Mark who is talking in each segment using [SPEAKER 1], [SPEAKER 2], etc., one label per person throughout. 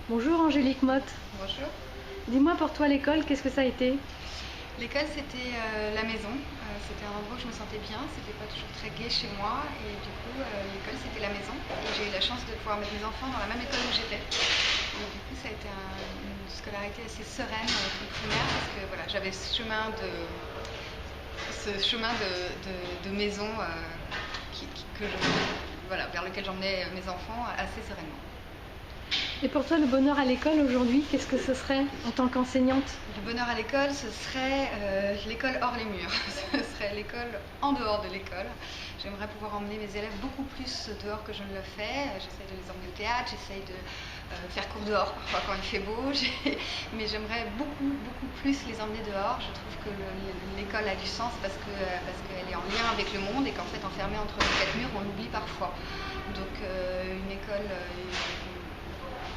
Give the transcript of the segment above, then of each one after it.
[SPEAKER 1] Bonjour Angélique Motte.
[SPEAKER 2] Bonjour.
[SPEAKER 1] Dis-moi, pour toi l'école, qu'est-ce que ça a été?
[SPEAKER 2] L'école c'était la maison, c'était un endroit où je me sentais bien, c'était pas toujours très gai chez moi et du coup l'école c'était la maison et j'ai eu la chance de pouvoir mettre mes enfants dans la même école où j'étais. Et du coup ça a été une scolarité assez sereine tout le primaire parce que voilà, j'avais ce chemin de maison voilà, vers lequel j'emmenais mes enfants assez sereinement.
[SPEAKER 1] Et pour toi, le bonheur à l'école aujourd'hui, qu'est-ce que ce serait en tant qu'enseignante?
[SPEAKER 2] Le bonheur à l'école, ce serait l'école hors les murs, ce serait l'école en dehors de l'école. J'aimerais pouvoir emmener mes élèves beaucoup plus dehors que je ne le fais. J'essaie de les emmener au théâtre, j'essaie de faire cours dehors parfois quand il fait beau, mais j'aimerais beaucoup plus les emmener dehors. Je trouve que l'école a du sens parce qu'elle est en lien avec le monde et qu'en fait enfermée entre les quatre murs, on l'oublie parfois. Donc une école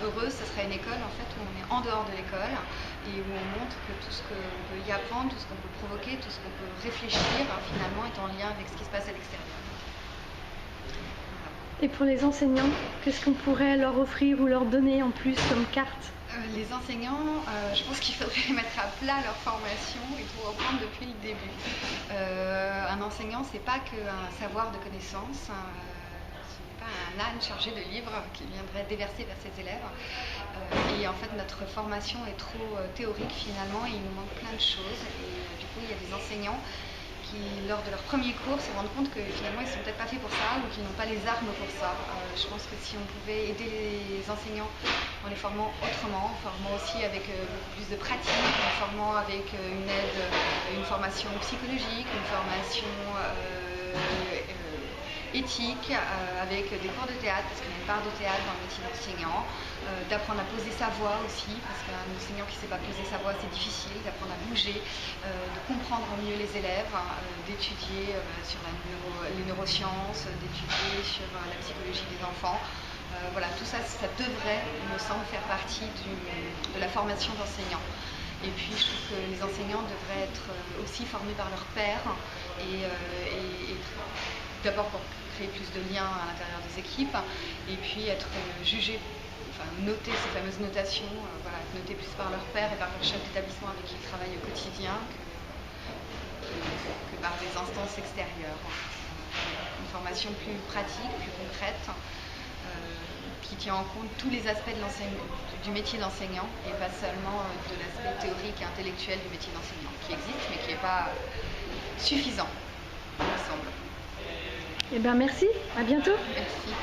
[SPEAKER 2] heureuse, ce serait une école en fait où on est en dehors de l'école et où on montre que tout ce qu'on peut y apprendre, tout ce qu'on peut provoquer, tout ce qu'on peut réfléchir finalement est en lien avec ce qui se passe à l'extérieur.
[SPEAKER 1] Et pour les enseignants, qu'est-ce qu'on pourrait leur offrir ou leur donner en plus comme carte?
[SPEAKER 2] Les enseignants, je pense qu'il faudrait mettre à plat leur formation et tout reprendre depuis le début. Un enseignant, c'est pas qu'un savoir de connaissance. Ce n'est pas un âne chargé de livres qui viendrait déverser vers ses élèves. Et en fait, notre formation est trop théorique finalement et il nous manque plein de choses. Et du coup, il y a des enseignants qui, lors de leur premier cours, se rendent compte que finalement, ils ne sont peut-être pas faits pour ça ou qu'ils n'ont pas les armes pour ça. Je pense que si on pouvait aider les enseignants en les formant autrement, en formant aussi avec beaucoup plus de pratique, en formant avec une formation psychologique, une formation éthique, avec des cours de théâtre, parce qu'il y a une part de théâtre dans le métier d'enseignant, d'apprendre à poser sa voix aussi, parce qu'un enseignant qui ne sait pas poser sa voix, c'est difficile, d'apprendre à bouger, de comprendre mieux les élèves, d'étudier sur les neurosciences, d'étudier sur la psychologie des enfants. Voilà, tout ça, ça devrait, il me semble, faire partie de la formation d'enseignants. Et puis je trouve que les enseignants devraient être aussi formés par leurs pairs et d'abord pour créer plus de liens à l'intérieur des équipes et puis être jugés, enfin noter ces fameuses notations, voilà, noter plus par leurs pairs et par leur chef d'établissement avec qui ils travaillent au quotidien que par des instances extérieures. Une formation plus pratique, plus concrète, qui tient en compte tous les aspects du métier d'enseignant et pas seulement de l'aspect théorique et intellectuel du métier d'enseignant, qui existe mais qui n'est pas suffisant, il me semble.
[SPEAKER 1] Eh bien merci, à bientôt.
[SPEAKER 2] Merci.